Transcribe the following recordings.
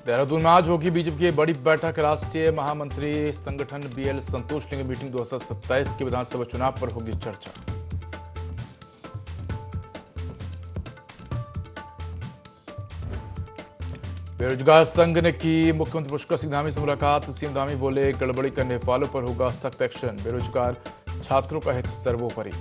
देहरादून में आज होगी बीजेपी की बड़ी बैठक। राष्ट्रीय महामंत्री संगठन बीएल संतोष लेंगे मीटिंग। 2027 के विधानसभा चुनाव पर होगी चर्चा। बेरोजगार संघ ने की मुख्यमंत्री पुष्कर सिंह धामी से मुलाकात। सीएम धामी बोले गड़बड़ी करने वालों पर होगा सख्त एक्शन। बेरोजगार छात्रों का हित सर्वोपरि।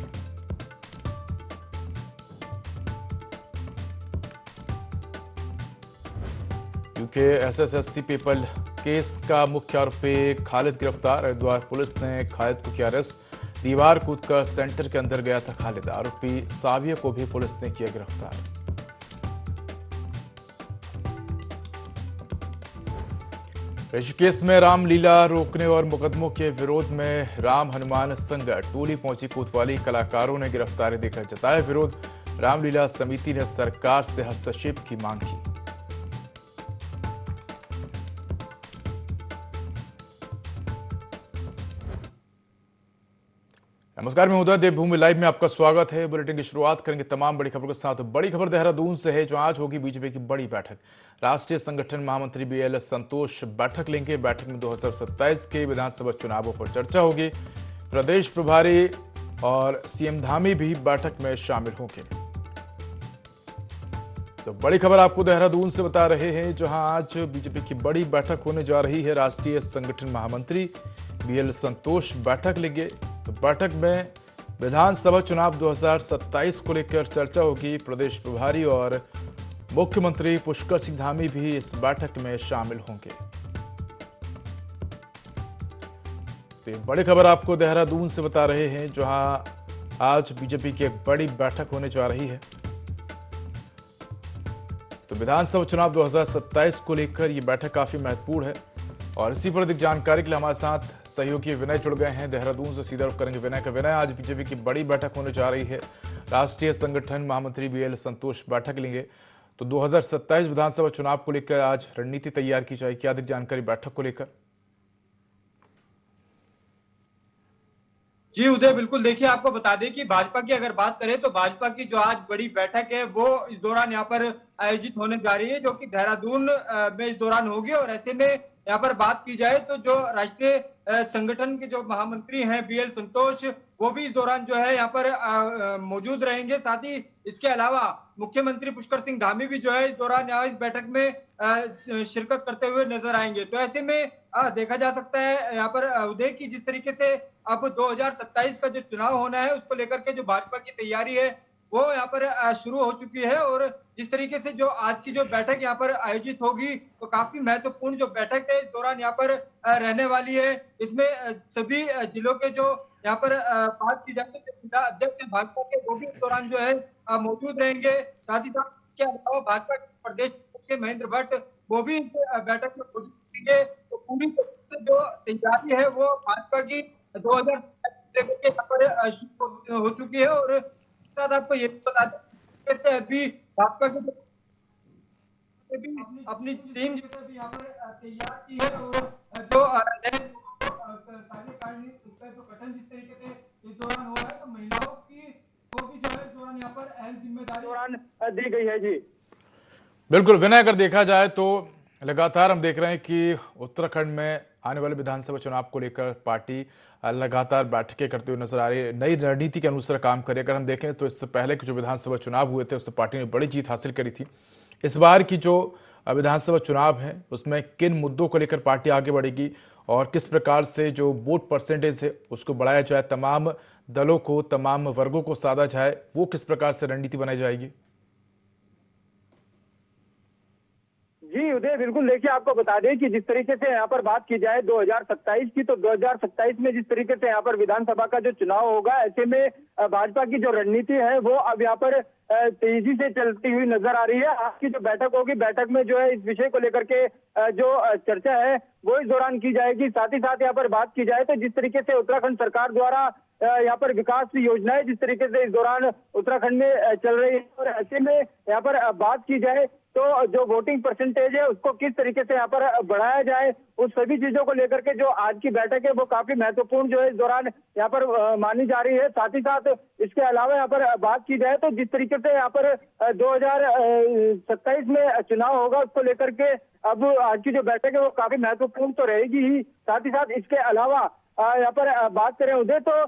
यूके एसएसएससी पेपर केस का मुख्य आरोपी खालिद गिरफ्तार। हरिद्वार पुलिस ने खालिद को किया अरेस्ट। दीवार कूदकर सेंटर के अंदर गया था खालिद। आरोपी साविया को भी पुलिस ने किया गिरफ्तार। ऋषिकेश में रामलीला रोकने और मुकदमों के विरोध में राम हनुमान संघ टोली पहुंची कोतवाली। कलाकारों ने गिरफ्तारी देकर जताया विरोध। रामलीला समिति ने सरकार से हस्तक्षेप की मांग की। नमस्कार, मैं उदय, देवभूमि लाइव में आपका स्वागत है। बुलेटिन की शुरुआत करेंगे तमाम बड़ी खबरों के साथ। बड़ी खबर देहरादून से है, जो आज होगी बीजेपी की बड़ी बैठक। राष्ट्रीय संगठन महामंत्री बीएल संतोष बैठक लेंगे। बैठक में 2027 के विधानसभा चुनावों पर चर्चा होगी। प्रदेश प्रभारी और सीएम धामी भी बैठक में शामिल होंगे। तो बड़ी खबर आपको देहरादून से बता रहे हैं, जहां आज बीजेपी की बड़ी बैठक होने जा रही है। राष्ट्रीय संगठन महामंत्री बीएल संतोष बैठक लेंगे। तो बैठक में विधानसभा चुनाव 2027 को लेकर चर्चा होगी। प्रदेश प्रभारी और मुख्यमंत्री पुष्कर सिंह धामी भी इस बैठक में शामिल होंगे। तो ये बड़ी खबर आपको देहरादून से बता रहे हैं, जहां आज बीजेपी की एक बड़ी बैठक होने जा रही है। तो विधानसभा चुनाव 2027 को लेकर यह बैठक काफी महत्वपूर्ण है। और इसी पर अधिक जानकारी के लिए हमारे साथ सहयोगी विनय जुड़ गए हैं। देहरादून से सीधा रुख करेंगे विनय का। विनय, आज बीजेपी की बड़ी बैठक होने जा रही है। राष्ट्रीय संगठन महामंत्री बीएल संतोष बैठक लेंगे। तो 2027 विधानसभा चुनाव को लेकर आज रणनीति तैयार की जाएगी। क्या अधिक जानकारी बैठक को लेकर? जी उदय, बिल्कुल। देखिए, आपको बता दें कि भाजपा की अगर बात करें तो भाजपा की जो आज बड़ी बैठक है वो इस दौरान यहाँ पर आयोजित होने जा रही है, जो कि देहरादून में इस दौरान होगी। और ऐसे में यहाँ पर बात की जाए तो जो राष्ट्रीय संगठन के जो महामंत्री हैं बीएल संतोष, वो भी इस दौरान जो है यहाँ पर मौजूद रहेंगे। साथ ही इसके अलावा मुख्यमंत्री पुष्कर सिंह धामी भी जो है इस दौरान यहाँ इस बैठक में शिरकत करते हुए नजर आएंगे। तो ऐसे में देखा जा सकता है यहाँ पर उदय की जिस तरीके से अब 2027 का जो चुनाव होना है उसको लेकर के जो भाजपा की तैयारी है वो यहाँ पर शुरू हो चुकी है। और जिस तरीके से जो आज की जो बैठक यहाँ पर आयोजित होगी तो काफी महत्वपूर्ण जो बैठक है इस दौरान यहाँ पर रहने वाली है। इसमें सभी जिलों के जो यहाँ पर बात की जाए तो जिला अध्यक्ष भाजपा के वो भी इस दौरान जो है मौजूद रहेंगे। साथ ही साथ इसके अलावा भाजपा के प्रदेश अध्यक्ष महेंद्र भट्ट वो भी इस बैठक में मौजूद रहेंगे। तो पूरी जो तैयारी है वो भाजपा की 2027 यहाँ पर शुरू हो चुकी है। और साथ आपको ये बता दें कि अभी भाजपा की अपनी टीम जो भी यहाँ पर तैयार की है। और जो कार्यकारिणी तो गठन जिस तरीके से इस दौरान हो रहा है, तो महिलाओं की को भी जो है इस दौरान यहाँ पर अहम जिम्मेदारी दौरान दी गई है। जी बिल्कुल विनय, अगर देखा जाए तो लगातार हम देख रहे हैं कि उत्तराखंड में आने वाले विधानसभा चुनाव को लेकर पार्टी लगातार बैठकें करते हुए नजर आ रही है। नई रणनीति के अनुसार काम करे। अगर हम देखें तो इससे पहले के जो विधानसभा चुनाव हुए थे उससे पार्टी ने बड़ी जीत हासिल करी थी। इस बार की जो विधानसभा चुनाव है उसमें किन मुद्दों को लेकर पार्टी आगे बढ़ेगी और किस प्रकार से जो वोट परसेंटेज है उसको बढ़ाया जाए, तमाम दलों को, तमाम वर्गों को साधा जाए, वो किस प्रकार से रणनीति बनाई जाएगी? जी उदय, बिल्कुल। देखिए, आपको बता दें कि जिस तरीके से यहाँ पर बात की जाए 2027 की, तो 2027 में जिस तरीके से यहाँ पर विधानसभा का जो चुनाव होगा, ऐसे में भाजपा की जो रणनीति है वो अब यहाँ पर तेजी से चलती हुई नजर आ रही है। आज की जो बैठक होगी, बैठक में जो है इस विषय को लेकर के जो चर्चा है वो इस दौरान की जाएगी। साथ ही साथ यहाँ पर बात की जाए तो जिस तरीके से उत्तराखंड सरकार द्वारा यहाँ पर विकास योजनाएं जिस तरीके से इस दौरान उत्तराखंड में चल रही है, और ऐसे में यहाँ पर बात की जाए तो जो वोटिंग परसेंटेज है उसको किस तरीके से यहाँ पर बढ़ाया जाए, उस सभी चीजों को लेकर के जो आज की बैठक है वो काफी महत्वपूर्ण जो है इस दौरान यहाँ पर मानी जा रही है। साथ ही साथ इसके अलावा यहाँ पर बात की जाए तो जिस तरीके से यहाँ पर 2027 में चुनाव होगा उसको लेकर के अब आज की जो बैठक है वो काफी महत्वपूर्ण तो रहेगी ही। साथ ही साथ इसके अलावा यहाँ पर बात करें उदय तो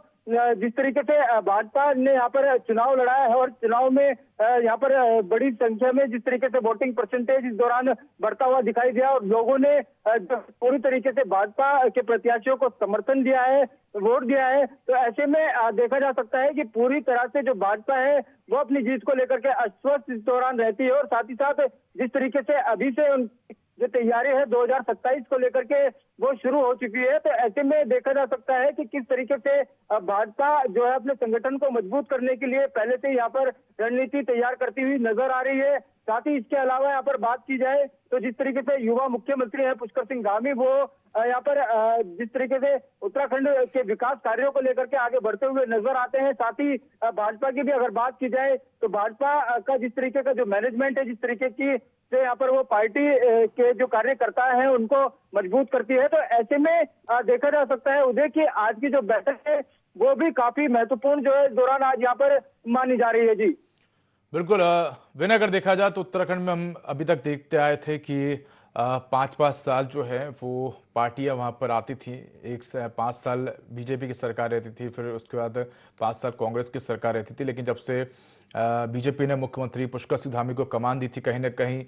जिस तरीके से भाजपा ने यहाँ पर चुनाव लड़ाया है और चुनाव में यहाँ पर बड़ी संख्या में जिस तरीके से वोटिंग परसेंटेज इस दौरान बढ़ता हुआ दिखाई दिया और लोगों ने पूरी तरीके से भाजपा के प्रत्याशियों को समर्थन दिया है, वोट दिया है। तो ऐसे में देखा जा सकता है कि पूरी तरह से जो भाजपा है वो अपनी जीत को लेकर के आश्वस्त इस दौरान रहती है, और साथ ही साथ जिस तरीके से अभी से जो तैयारी है 2027 को लेकर के वो शुरू हो चुकी है। तो ऐसे में देखा जा सकता है कि किस तरीके से भाजपा जो है अपने संगठन को मजबूत करने के लिए पहले से यहाँ पर रणनीति तैयार करती हुई नजर आ रही है। साथ ही इसके अलावा यहाँ पर बात की जाए तो जिस तरीके से युवा मुख्यमंत्री है पुष्कर सिंह धामी, वो यहाँ पर जिस तरीके से उत्तराखंड के विकास कार्यों को लेकर के आगे बढ़ते हुए नजर आते हैं। साथ ही भाजपा की भी अगर बात की जाए तो भाजपा का जिस तरीके का जो मैनेजमेंट है, जिस तरीके की से यहाँ पर वो पार्टी के जो कार्यकर्ता हैं उनको मजबूत करती है। तो ऐसे में देखा जा सकता है उदय की आज की जो बैठक है वो भी काफी महत्वपूर्ण जो है इस दौरान आज यहाँ पर मानी जा रही है। जी बिल्कुल विनय, अगर देखा जाए तो उत्तराखंड में हम अभी तक देखते आए थे कि 5-5 साल जो है वो पार्टियां वहां पर आती थी। 5 साल बीजेपी की सरकार रहती थी, फिर उसके बाद 5 साल कांग्रेस की सरकार रहती थी। लेकिन जब से बीजेपी ने मुख्यमंत्री पुष्कर सिंह धामी को कमान दी थी, कहीं ना कहीं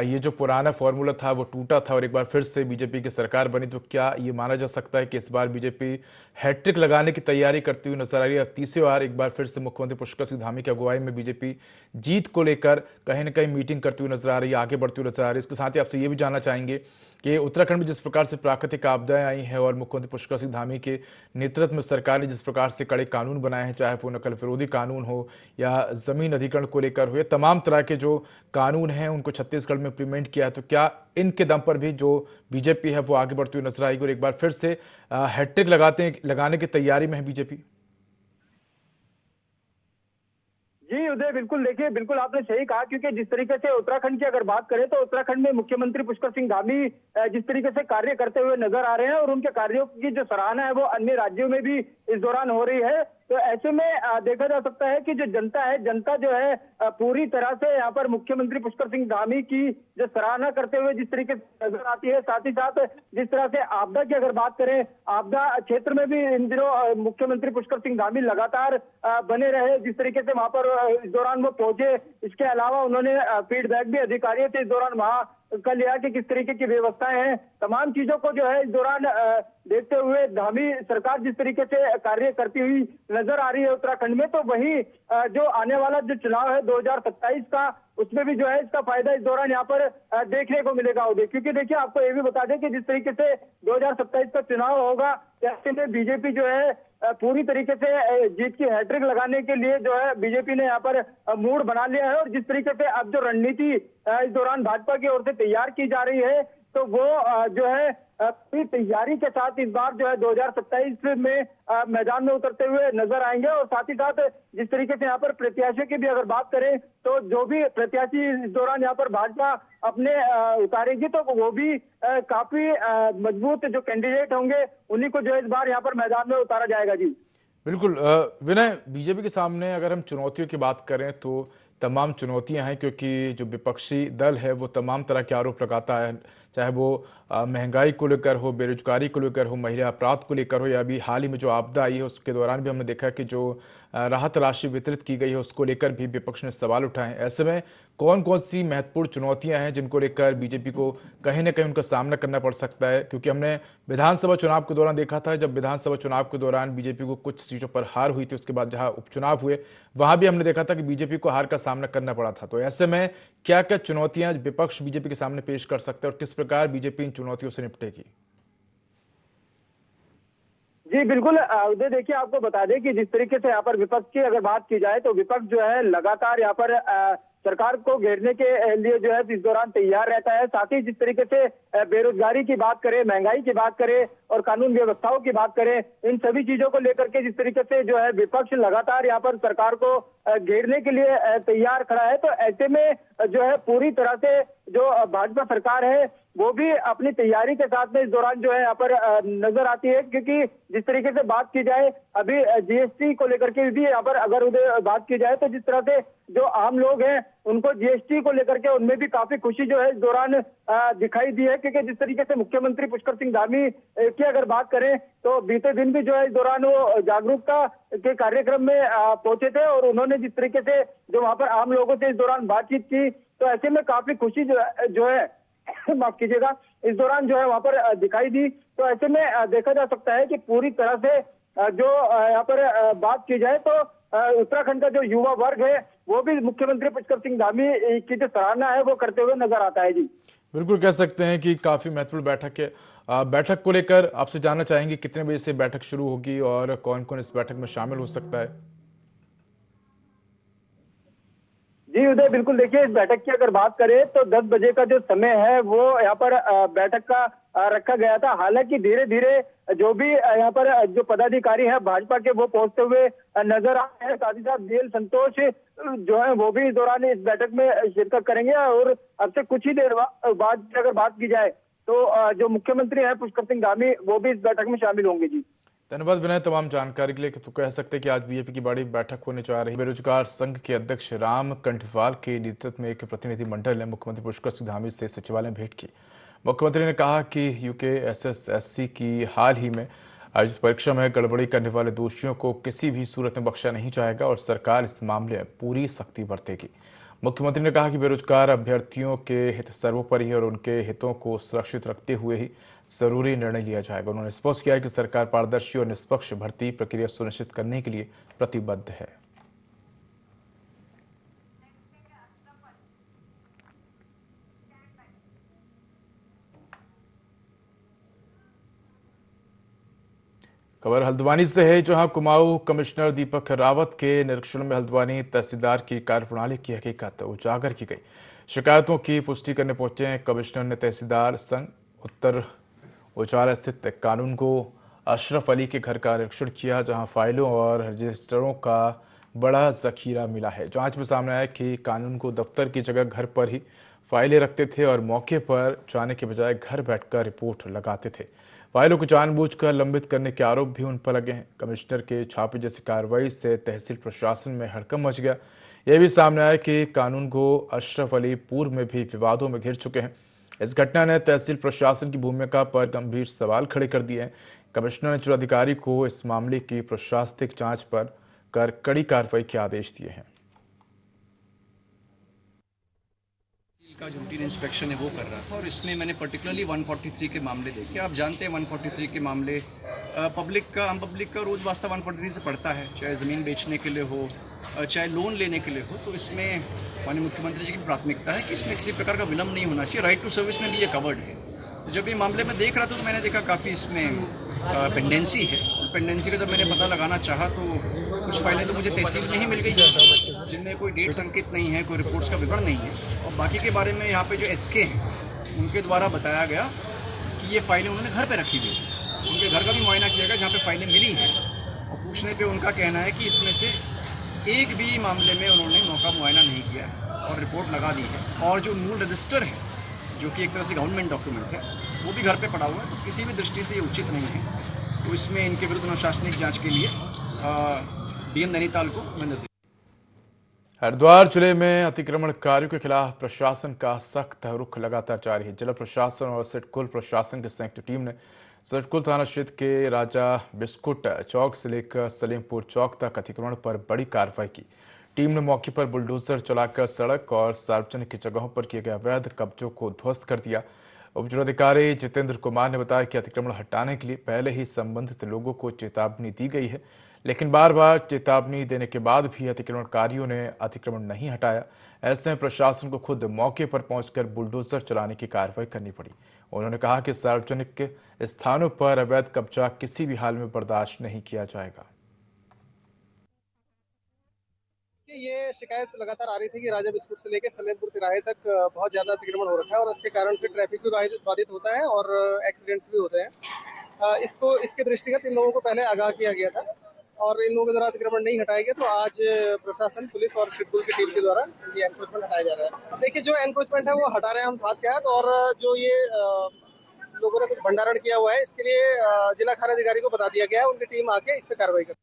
ये जो पुराना फॉर्मूला था वो टूटा था और एक बार फिर से बीजेपी की सरकार बनी। तो क्या ये माना जा सकता है कि इस बार बीजेपी हैट्रिक लगाने की तैयारी करती हुई नजर आ रही है? अब तीसरी बार एक बार फिर से मुख्यमंत्री पुष्कर सिंह धामी की अगुवाई में बीजेपी जीत को लेकर कहीं ना कहीं मीटिंग करती हुई नजर आ रही है, आगे बढ़ती हुई नजर आ रही है। इसके साथ ही आपसे ये भी जानना चाहेंगे कि उत्तराखंड में जिस प्रकार से प्राकृतिक आपदाएं आई हैं और मुख्यमंत्री पुष्कर सिंह धामी के नेतृत्व में सरकार ने जिस प्रकार से कड़े कानून बनाए हैं, चाहे वो नकल विरोधी कानून हो या जमीन अधिग्रहण को लेकर हो, या तमाम तरह के जो कानून हैं उनको छत्तीसगढ़ में इम्प्लीमेंट किया है, तो क्या इनके दम पर भी जो बीजेपी है वो आगे बढ़ती हुई नजर आएगी और एक बार फिर से हैट्रिक लगाने की तैयारी में है बीजेपी? जी उदय, बिल्कुल देखिए, बिल्कुल आपने सही कहा, क्योंकि जिस तरीके से उत्तराखंड की अगर बात करें तो उत्तराखंड में मुख्यमंत्री पुष्कर सिंह धामी जिस तरीके से कार्य करते हुए नजर आ रहे हैं और उनके कार्यों की जो सराहना है वो अन्य राज्यों में भी इस दौरान हो रही है। तो ऐसे में देखा जा सकता है कि जो जनता है, जनता जो है पूरी तरह से यहाँ पर मुख्यमंत्री पुष्कर सिंह धामी की जो सराहना करते हुए जिस तरीके से नजर आती है। साथ ही साथ जिस तरह से आपदा की अगर बात करें, आपदा क्षेत्र में भी इन दिनों मुख्यमंत्री पुष्कर सिंह धामी लगातार बने रहे, जिस तरीके से वहां पर इस दौरान वो पहुंचे। इसके अलावा उन्होंने फीडबैक भी अधिकारियों से इस दौरान वहां का लिया कि किस तरीके की व्यवस्थाएं हैं। तमाम चीजों को जो है इस दौरान देखते हुए धामी सरकार जिस तरीके से कार्य करती हुई नजर आ रही है उत्तराखंड में, तो वही जो आने वाला जो चुनाव है 2027 का, उसमें भी जो है इसका फायदा इस दौरान यहाँ पर देखने को मिलेगा उदय। क्योंकि देखिए, आपको ये भी बता दें कि जिस तरीके से 2027 का चुनाव होगा, ऐसे में बीजेपी जो है पूरी तरीके से जीत की हैट्रिक लगाने के लिए जो है बीजेपी ने यहाँ पर मूड बना लिया है। और जिस तरीके से अब जो रणनीति इस दौरान भाजपा की ओर से तैयार की जा रही है, तो वो जो है पूरी तैयारी के साथ इस बार जो है 2027 में मैदान में उतरते हुए नजर आएंगे। और साथ ही साथ जिस तरीके से यहाँ पर प्रत्याशियों की भी अगर बात करें, तो जो भी प्रत्याशी इस दौरान यहाँ पर भाजपा अपने उतारेगी, तो वो भी काफी मजबूत जो कैंडिडेट होंगे उन्हीं को जो इस बार यहाँ पर मैदान में उतारा जाएगा। जी बिल्कुल विनय, बीजेपी के सामने अगर हम चुनौतियों की बात करें तो तमाम चुनौतियां हैं, क्योंकि जो विपक्षी दल है वो तमाम तरह के आरोप लगाता है, चाहे वो महंगाई को लेकर हो, बेरोजगारी को लेकर हो, महिला अपराध को लेकर हो, या अभी हाल ही में जो आपदा आई है उसके दौरान भी हमने देखा कि जो राहत राशि वितरित की गई है उसको लेकर भी विपक्ष ने सवाल उठाए। ऐसे में कौन कौन सी महत्वपूर्ण चुनौतियां हैं जिनको लेकर बीजेपी को कहीं ना कहीं उनका सामना करना पड़ सकता है? क्योंकि हमने विधानसभा चुनाव के दौरान देखा था, जब विधानसभा चुनाव के दौरान बीजेपी को कुछ सीटों पर हार हुई थी, उसके बाद जहां उपचुनाव हुए वहां भी हमने देखा था कि बीजेपी को हार का सामना करना पड़ा था। तो ऐसे में क्या क्या चुनौतियां विपक्ष बीजेपी के सामने पेश कर सकते हैं और किस प्रकार बीजेपी इन चुनौतियों से निपटेगी? जी बिल्कुल उदय, देखिए, आपको बता दें कि जिस तरीके से यहाँ पर विपक्ष की अगर बात की जाए तो विपक्ष जो है लगातार यहाँ पर सरकार को घेरने के लिए जो है इस दौरान तैयार रहता है। साथ ही जिस तरीके से बेरोजगारी की बात करें, महंगाई की बात करें और कानून व्यवस्थाओं की बात करें, इन सभी चीजों को लेकर के जिस तरीके से जो है विपक्ष लगातार यहाँ पर सरकार को घेरने के लिए तैयार खड़ा है, तो ऐसे में जो है पूरी तरह से जो भाजपा सरकार है वो भी अपनी तैयारी के साथ में इस दौरान जो है यहाँ पर नजर आती है। क्योंकि जिस तरीके से बात की जाए अभी जीएसटी को लेकर के भी यहाँ पर अगर उधर बात की जाए, तो जिस तरह से जो आम लोग हैं उनको जीएसटी को लेकर के उनमें भी काफी खुशी जो है इस दौरान दिखाई दी है। क्योंकि जिस तरीके से मुख्यमंत्री पुष्कर सिंह धामी की अगर बात करें तो बीते दिन भी जो है इस दौरान वो जागरूकता के कार्यक्रम में पहुंचे थे और उन्होंने जिस तरीके से जो वहां पर आम लोगों से इस दौरान बातचीत की, तो ऐसे में काफी खुशी जो है माफ कीजिएगा इस दौरान जो है वहां पर दिखाई दी। तो ऐसे में देखा जा सकता है कि पूरी तरह से जो यहाँ पर बात की जाए तो उत्तराखंड का जो युवा वर्ग है वो भी मुख्यमंत्री पुष्कर सिंह धामी की जो सराहना है वो करते हुए नजर आता है। जी बिल्कुल कह सकते हैं कि काफी महत्वपूर्ण बैठक है। बैठक को लेकर आपसे जानना चाहेंगे कितने बजे से बैठक शुरू होगी और कौन कौन इस बैठक में शामिल हो सकता है? जी उदय, बिल्कुल देखिए इस बैठक की अगर बात करें तो 10 बजे का जो समय है वो यहाँ पर बैठक का रखा गया था। हालांकि धीरे धीरे जो भी यहाँ पर जो पदाधिकारी है भाजपा के वो पहुंचते हुए नजर आ रहे हैं। साथ ही साथ बीएल संतोष जो है वो भी इस दौरान इस बैठक में शिरकत करेंगे और अब से कुछ ही देर बाद अगर बात की जाए तो जो मुख्यमंत्री है पुष्कर सिंह धामी वो भी इस बैठक में शामिल होंगे। जी धन्यवाद विनय तमाम जानकारी के लिए। तो कह सकते हैं कि आज बीजेपी की बड़ी बैठक होने जा रही है। बेरोजगार संघ के अध्यक्ष राम कंठवाल के नेतृत्व में एक प्रतिनिधिमंडल ने मुख्यमंत्री पुष्कर सिंह धामी से सचिवालय में भेंट की। मुख्यमंत्री ने कहा कि यूकेएसएससी की हाल ही में आयोजित परीक्षा में गड़बड़ी करने वाले दोषियों को किसी भी सूरत में बख्शा नहीं जाएगा और सरकार इस मामले में पूरी सख्ती बरतेगी। मुख्यमंत्री ने कहा कि बेरोजगार अभ्यर्थियों के हित सर्वोपरि है और उनके हितों को सुरक्षित रखते हुए ही जरूरी निर्णय लिया जाएगा। उन्होंने स्पष्ट किया कि सरकार पारदर्शी और निष्पक्ष भर्ती प्रक्रिया सुनिश्चित करने के लिए प्रतिबद्ध है। खबर हल्द्वानी से है, जहां कुमाऊं कमिश्नर दीपक रावत के निरीक्षण में हल्द्वानी तहसीलदार की कार्यप्रणाली की हकीकत उजागर की गई। शिकायतों की पुष्टि करने पहुंचे कमिश्नर ने तहसीलदार संघ उत्तर उजाला स्थित कानून को अशरफ अली के घर का निरीक्षण किया, जहां फाइलों और रजिस्टरों का बड़ा जखीरा मिला है। जांच में सामने आया कि कानून को दफ्तर की जगह घर पर ही फाइलें रखते थे और मौके पर जाने के बजाय घर बैठकर रिपोर्ट लगाते थे। फाइलों को जानबूझकर लंबित करने के आरोप भी उन पर लगे हैं। कमिश्नर के छापे जैसी कार्रवाई से तहसील प्रशासन में हड़कंप मच गया। यह भी सामने आया कि कानून को अशरफ अली पूर्व में भी विवादों में घिर चुके हैं। इस घटना ने तहसील प्रशासन की भूमिका पर गंभीर सवाल खड़े कर दिए हैं। कमिश्नर ने जिलाधिकारी को इस मामले की प्रशासनिक जांच पर कर कड़ी कार्रवाई के आदेश दिए हैं। का जो रूटीन इंस्पेक्शन है वो कर रहा था और इसमें मैंने पर्टिकुलरली 143 के मामले देखे। आप जानते हैं 143 के मामले पब्लिक का रोज वास्ता 143 से पड़ता है, चाहे ज़मीन बेचने के लिए हो चाहे लोन लेने के लिए हो। तो इसमें माननीय मुख्यमंत्री जी की प्राथमिकता है कि इसमें किसी प्रकार का विलम्ब नहीं होना चाहिए। राइट टू सर्विस में भी ये कवर्ड है। तो जब ये मामले में देख रहा था तो मैंने देखा काफ़ी इसमें पेंडेंसी है और पेंडेंसी का जब मैंने पता लगाना चाहा तो कुछ फाइलें तो मुझे तहसील में ही मिल गई जिनमें कोई डेट संकेत नहीं है, कोई रिपोर्ट्स का विवरण नहीं है। और बाकी के बारे में यहाँ पे जो एसके हैं उनके द्वारा बताया गया कि ये फाइलें उन्होंने घर पे रखी हुई, उनके घर का भी मुआयना किया गया जहाँ पे फाइलें मिली हैं। और पूछने पे उनका कहना है कि इसमें से एक भी मामले में उन्होंने मौका मुआयना नहीं किया है और रिपोर्ट लगा दी है। और जो मूल रजिस्टर है जो कि एक तरह से गवर्नमेंट डॉक्यूमेंट है वो भी घर पे पड़ा हुआ है। तो किसी भी दृष्टि से ये उचित नहीं है। तो इसमें इनके विरुद्ध अनुशासनिक जांच के लिए डीएम नैनीताल को मैं हरिद्वार जिले में अतिक्रमणकारियों के खिलाफ प्रशासन का सख्त रुख लगातार जारी है। जिला प्रशासन और सिडकुल प्रशासन की संयुक्त टीम ने सिडकुल थाना क्षेत्र के राजा बिस्कुट चौक से लेकर सलीमपुर चौक तक अतिक्रमण पर बड़ी कार्रवाई की। टीम ने मौके पर बुलडोजर चलाकर सड़क और सार्वजनिक जगहों पर किए गए अवैध कब्जों को ध्वस्त कर दिया। उप जिलाधिकारी जितेंद्र कुमार ने बताया कि अतिक्रमण हटाने के लिए पहले ही संबंधित लोगों को चेतावनी दी गई है, लेकिन बार बार चेतावनी देने के बाद भी अतिक्रमणकारियों ने अतिक्रमण नहीं हटाया। ऐसे में प्रशासन को खुद मौके पर पहुंचकर बुलडोजर चलाने की कार्रवाई करनी पड़ी। उन्होंने कहा कि सार्वजनिक स्थानों पर अवैध कब्जा किसी भी हाल में बर्दाश्त नहीं किया जाएगा। ये शिकायत लगातार आ रही थी कि राजा बिस्कुट से लेकर सलेमपुर तिराहे तक बहुत ज्यादा अतिक्रमण हो रखा है और उसके कारण से ट्रैफिक भी बाधित होता है और एक्सीडेंट्स भी होते हैं। इसके दृष्टिगत इन लोगों को पहले आगाह किया गया था और इन लोगों के द्वारा अतिक्रमण नहीं हटाया गया, तो आज प्रशासन, पुलिस और शेड्यूल की टीम के द्वारा ये एनक्रोचमेंट हटाया जा रहा है। देखिए, जो एनक्रोचमेंट है वो हटा रहे हैं हम साथ के हाथ, और जो ये लोगों ने कुछ भंडारण किया हुआ है इसके लिए जिला खान अधिकारी को बता दिया गया है, उनकी टीम आके इस पे कार्रवाई कर।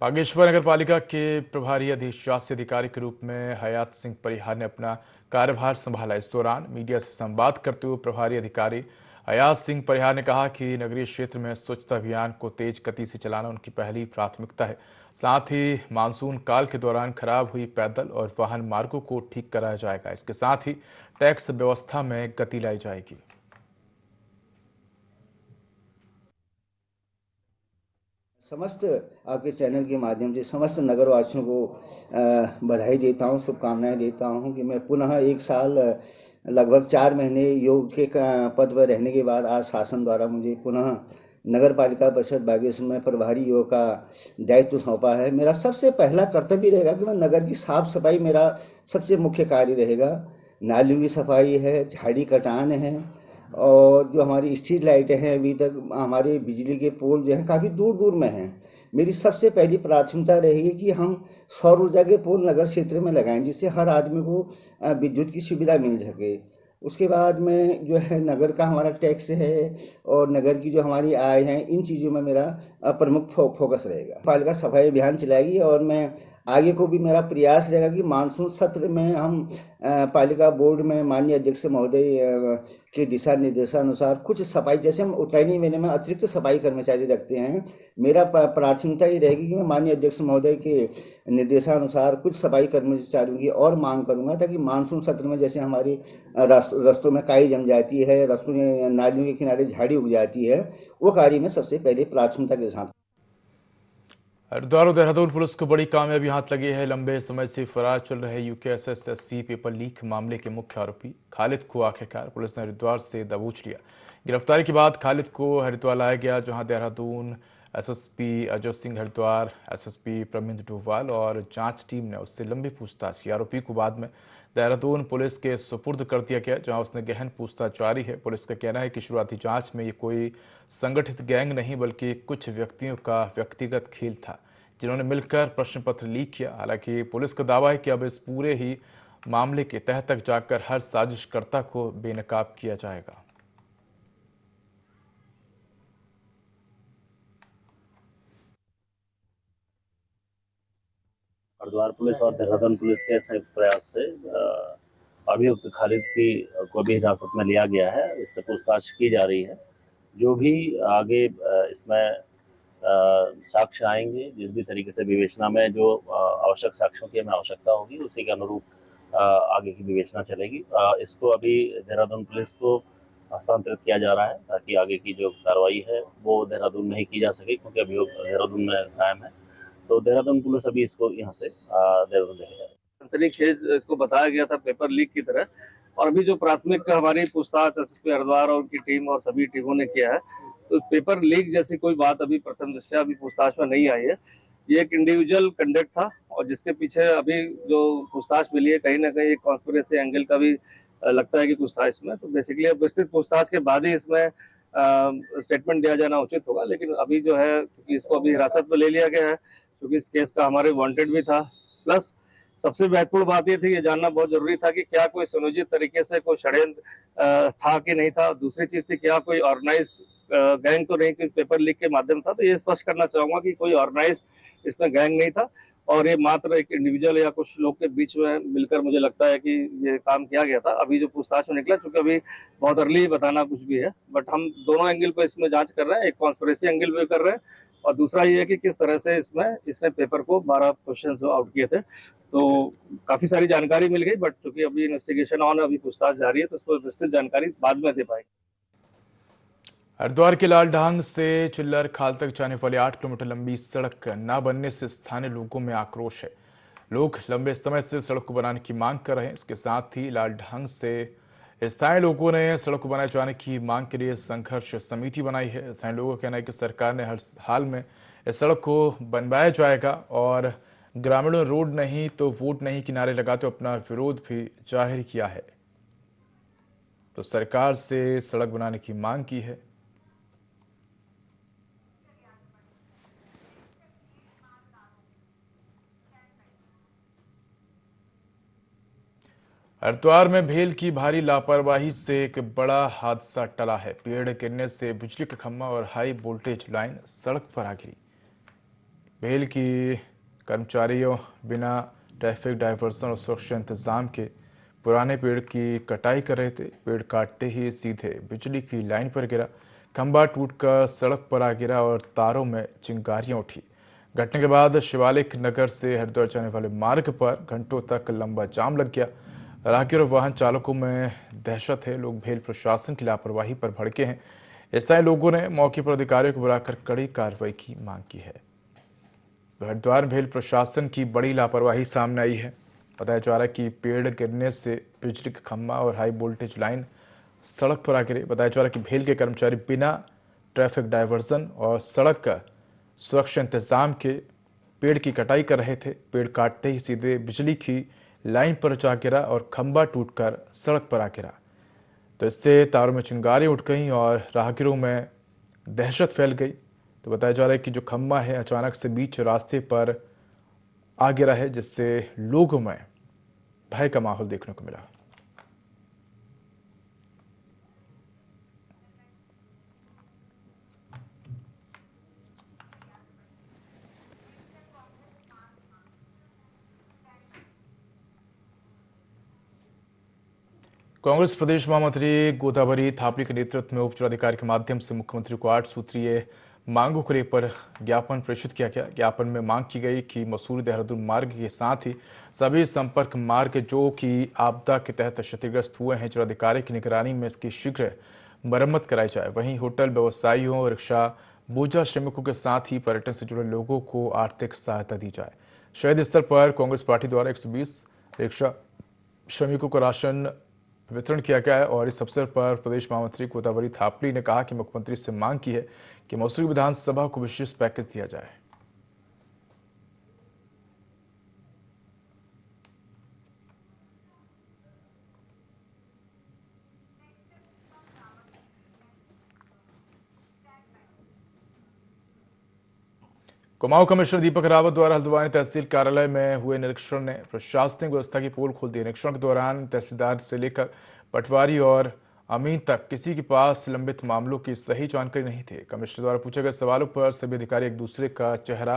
बागेश्वर नगर पालिका के प्रभारी अधिशासी अधिकारी के रूप में हयात सिंह परिहार ने अपना कार्यभार संभाला। इस दौरान मीडिया से संवाद करते हुए प्रभारी अधिकारी हयात सिंह परिहार ने कहा कि नगरीय क्षेत्र में स्वच्छता अभियान को तेज गति से चलाना उनकी पहली प्राथमिकता है। साथ ही मानसून काल के दौरान खराब हुई पैदल और वाहन मार्गों को ठीक कराया जाएगा। इसके साथ ही टैक्स व्यवस्था में गति लाई जाएगी। समस्त आपके चैनल के माध्यम से समस्त नगरवासियों को बधाई देता हूं, शुभकामनाएं देता हूं कि मैं पुनः एक साल लगभग 4 महीने योग के पद पर रहने के बाद आज शासन द्वारा मुझे पुनः नगर पालिका परिषद बागेश्वर में प्रभारी योग का दायित्व सौंपा है। मेरा सबसे पहला कर्तव्य रहेगा कि मैं नगर की साफ सफाई मेरा सबसे मुख्य कार्य रहेगा। नालियों की सफाई है, झाड़ी कटान है, और जो हमारी स्ट्रीट लाइटें हैं, अभी तक हमारे बिजली के पोल जो हैं काफ़ी दूर दूर में हैं। मेरी सबसे पहली प्राथमिकता रहेगी कि हम सौर ऊर्जा के पोल नगर क्षेत्र में लगाएं, जिससे हर आदमी को विद्युत की सुविधा मिल सके। उसके बाद में जो है नगर का हमारा टैक्स है और नगर की जो हमारी आय है, इन चीज़ों में मेरा प्रमुख फोकस रहेगा। पालिका सफाई अभियान चलाएगी और मैं आगे को भी मेरा प्रयास रहेगा कि मानसून सत्र में हम पालिका बोर्ड में माननीय अध्यक्ष महोदय के दिशा निर्देशानुसार कुछ सफाई, जैसे हम उतरनी महीने में अतिरिक्त सफाई कर्मचारी रखते हैं, मेरा प्राथमिकता ये रहेगी कि मैं माननीय अध्यक्ष महोदय के निर्देशानुसार कुछ सफाई कर्मचारियों की और मांग करूंगा, ताकि मानसून सत्र में जैसे हमारे रास्तों में काई जम जाती है, रास्तों में नालियों के किनारे झाड़ी उग जाती है, वो कार्य में सबसे पहले प्राथमिकता के साथ। हरिद्वार और देहरादून पुलिस को बड़ी कामयाबी हाथ लगी है। लंबे समय से फरार चल रहे यूकेएसएससी पेपर लीक मामले के मुख्य आरोपी खालिद को आखिरकार पुलिस ने हरिद्वार से दबोच लिया। गिरफ्तारी के बाद खालिद को हरिद्वार लाया गया, जहां देहरादून एसएसपी अजय सिंह, हरिद्वार एसएसपी प्रमिंद डोभाल और जांच टीम ने उससे लंबी पूछताछ की। आरोपी को बाद में देहरादून पुलिस के सुपुर्द कर दिया गया, जहां उसने गहन पूछताछ जारी है। पुलिस का कहना है कि शुरुआती जांच में ये कोई संगठित गैंग नहीं बल्कि कुछ व्यक्तियों का व्यक्तिगत खेल था, जिन्होंने मिलकर प्रश्न पत्र लीक किया। हालांकि पुलिस का दावा है कि अब इस पूरे ही मामले के तह तक जाकर हर साजिशकर्ता को बेनकाब किया जाएगा। हरिद्वार पुलिस और देहरादून पुलिस के संयुक्त प्रयास से अभियुक्त खालिद को भी हिरासत में लिया गया है। इससे पूछताछ की जा रही है। जो भी आगे इसमें साक्ष्य आएंगे, जिस भी तरीके से विवेचना में जो आवश्यक साक्ष्यों की हमें आवश्यकता होगी, उसी के अनुरूप आगे की विवेचना चलेगी। इसको अभी देहरादून पुलिस को हस्तांतरित किया जा रहा है, ताकि आगे की जो कार्रवाई है वो देहरादून में ही की जा सके, क्योंकि अभियोग देहरादून में कायम है। तो देहरादून पुलिस अभी इसको यहाँ से देहरादून लेके सनसनीखेज इसको बताया गया था पेपर लीक की तरह, और अभी जो प्राथमिक हमारी पूछताछ एसएसपी हरिद्वार और उनकी टीम और सभी टीमों ने किया है, तो पेपर लीक जैसी कोई बात अभी प्रथम दृष्टया अभी पूछताछ में नहीं आई है। ये एक इंडिविजुअल कंडक्ट था, और जिसके पीछे अभी जो पूछताछ मिली है, कहीं ना कहीं एक कॉन्स्पिरेसी एंगल का भी लगता है कि कुछ था इसमें। तो बेसिकली अब विस्तृत पूछताछ के बाद ही इसमें स्टेटमेंट दिया जाना उचित होगा। लेकिन अभी जो है, क्योंकि इसको अभी हिरासत में ले लिया गया है, क्योंकि इस केस का हमारे वांटेड भी था, प्लस सबसे महत्वपूर्ण बात ये थी, ये जानना बहुत जरूरी था कि क्या कोई सुनियोजित तरीके से कोई षड्यंत्र था कि नहीं था। दूसरी चीज थी, क्या कोई ऑर्गेनाइज गैंग तो नहीं कि पेपर लीक के माध्यम था। तो ये स्पष्ट करना चाहूंगा कि कोई ऑर्गेनाइज इसमें गैंग नहीं था, और ये मात्र एक इंडिविजुअल या कुछ लोग के बीच में मिलकर मुझे लगता है कि ये काम किया गया था। अभी जो पूछताछ में निकला, चूंकि अभी बहुत अर्ली बताना कुछ भी है, बट हम दोनों एंगल को इसमें जांच कर रहे हैं। एक कॉन्स्पिरेसी एंगल भी कर रहे हैं, और दूसरा ये है कि किस तरह से इसने पेपर को 12 क्वेश्चन जो आउट किए थे। तो काफी सारी जानकारी मिल गई, बट चूंकि अभी इन्वेस्टिगेशन ऑन, अभी पूछताछ जारी है, तो इस पर विस्तृत जानकारी बाद में दे पाएंगे। हरिद्वार के लालढांग से चिल्लर खाल तक जाने वाली 8 किलोमीटर लंबी सड़क न बनने से स्थानीय लोगों में आक्रोश है। लोग लंबे समय से सड़क को बनाने की मांग कर रहे हैं। इसके साथ ही लालढांग से स्थानीय लोगों ने सड़क को बनाए जाने की मांग के लिए संघर्ष समिति बनाई है। स्थानीय लोगों का कहना है कि सरकार ने हर हाल में इस सड़क को बनवाया जाएगा और ग्रामीणों ने रोड नहीं तो वोट नहीं के नारे लगाते अपना विरोध भी जाहिर किया है। तो सरकार से सड़क बनाने की मांग की है। हरिद्वार में भेल की भारी लापरवाही से एक बड़ा हादसा टला है। पेड़ गिरने से बिजली का खंभा और हाई वोल्टेज लाइन सड़क पर आ गिरी। भेल की कर्मचारियों बिना ट्रैफिक डायवर्सन और सुरक्षा इंतजाम के पुराने पेड़ की कटाई कर रहे थे। पेड़ काटते ही सीधे बिजली की लाइन पर गिरा। खंभा टूटकर सड़क पर आ गिरा और तारों में चिंगारियां उठी। घटना के बाद शिवालिक नगर से हरिद्वार जाने वाले मार्ग पर घंटों तक लंबा जाम लग गया। राहगीर और वाहन चालकों में दहशत है। लोग भेल प्रशासन की लापरवाही पर भड़के हैं। स्थानीय लोगों ने मौके पर अधिकारियों को बुलाकर कड़ी कार्रवाई की मांग की है। हरिद्वार भेल प्रशासन की बड़ी लापरवाही सामने आई है। बताया जा रहा है कि पेड़ गिरने से बिजली का खंभा और हाई वोल्टेज लाइन सड़क पर आ गिरे। बताया जा रहा है कि भेल के कर्मचारी बिना ट्रैफिक डायवर्जन और सड़क का सुरक्षा इंतजाम के पेड़ की कटाई कर रहे थे। पेड़ काटते ही सीधे बिजली की लाइन पर जा गिरा और खंभा टूटकर सड़क पर आ गिरा। तो इससे तारों में चिंगारी उठ गई और राहगीरों में दहशत फैल गई। तो बताया जा रहा है कि जो खंभा है अचानक से बीच रास्ते पर आ गिरा है, जिससे लोगों में भय का माहौल देखने को मिला। कांग्रेस प्रदेश महामंत्री गोदावरी थापली के नेतृत्व में उप जिलाधिकारी के माध्यम से मुख्यमंत्री को 8 सूत्रीय मांगों को लेकर ज्ञापन प्रेषित किया गया। ज्ञापन में मांग की गई कि मसूरी देहरादून मार्ग के साथ ही सभी संपर्क मार्ग जो कि आपदा के तहत क्षतिग्रस्त हुए हैं, जिलाधिकारी की निगरानी में इसकी शीघ्र मरम्मत कराई जाए। वहीं होटल व्यवसायियों, रिक्शा बोझा श्रमिकों के साथ ही पर्यटन से जुड़े लोगों को आर्थिक सहायता दी जाए। शहीद स्तर पर कांग्रेस पार्टी द्वारा 120 रिक्शा श्रमिकों को राशन वितरण किया गया है। और इस अवसर पर प्रदेश महामंत्री गोदावरी थापली ने कहा कि मुख्यमंत्री से मांग की है कि मसूरी विधानसभा को विशेष पैकेज दिया जाए। कुमाऊं कमिश्नर दीपक रावत द्वारा हल्द्वानी तहसील कार्यालय में हुए निरीक्षण ने प्रशासनिक व्यवस्था की पोल खोल दी। निरीक्षण के दौरान तहसीलदार से लेकर पटवारी और अमीन तक किसी के पास लंबित मामलों की सही जानकारी नहीं थी। कमिश्नर द्वारा पूछे गए सवालों पर सभी अधिकारी एक दूसरे का चेहरा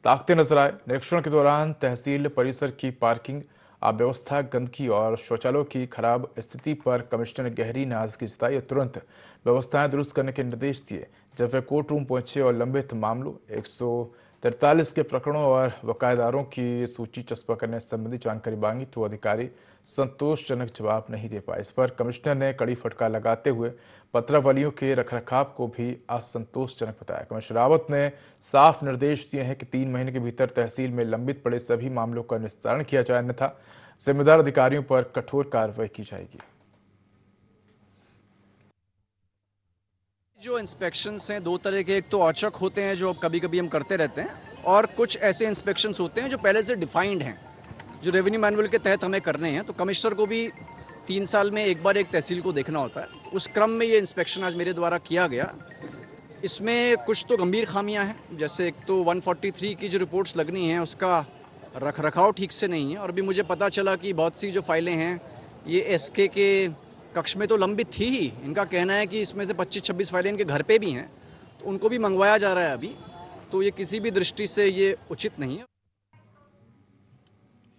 ताकते नजर आए। निरीक्षण के दौरान तहसील परिसर की पार्किंग अव्यवस्था, गंदगी और शौचालयों की खराब स्थिति पर कमिश्नर ने गहरी नाराजगी जताई और तुरंत व्यवस्थाएं दुरुस्त करने के निर्देश दिए। जब वे कोर्ट रूम पहुंचे और लंबित मामलों 143 के प्रकरणों और वकायदारों की सूची चस्पा करने संबंधी जानकारी मांगी तो अधिकारी संतोषजनक जवाब नहीं दे पाए। इस पर कमिश्नर ने कड़ी फटकार लगाते हुए पत्रावलियों के रखरखाव को भी असंतोषजनक बताया। कमिश्नर रावत ने साफ निर्देश दिए हैं कि 3 महीने के भीतर तहसील में लंबित पड़े सभी मामलों का निस्तारण किया जाए, अन्यथा जिम्मेदार अधिकारियों पर कठोर कार्रवाई की जाएगी। जो इंस्पेक्शंस हैं 2 तरह के, एक तो औचक होते हैं जो कभी कभी हम करते रहते हैं, और कुछ ऐसे इंस्पेक्शंस होते हैं जो पहले से डिफाइंड हैं, जो रेवेन्यू मैनुअल के तहत हमें करने हैं। तो कमिश्नर को भी 3 साल में एक बार एक तहसील को देखना होता है। उस क्रम में ये इंस्पेक्शन आज मेरे द्वारा किया गया। इसमें कुछ तो गंभीर खामियां हैं, जैसे एक तो 143 की जो रिपोर्ट्स लगनी हैं उसका रखरखाव ठीक से नहीं है। और भी मुझे पता चला कि बहुत सी जो फाइलें हैं ये एसके के कक्ष में तो लंबित थी ही। इनका कहना है कि इसमें से 25-26 फाइलें इनके घर पे भी हैं, तो उनको भी मंगवाया जा रहा है अभी। तो ये किसी भी दृष्टि से ये उचित नहीं है।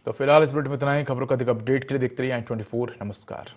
तो फिलहाल इस बुलेटिन में इतना ही। खबरों का अधिक अपडेट के लिए देखते रहिए i24। नमस्कार।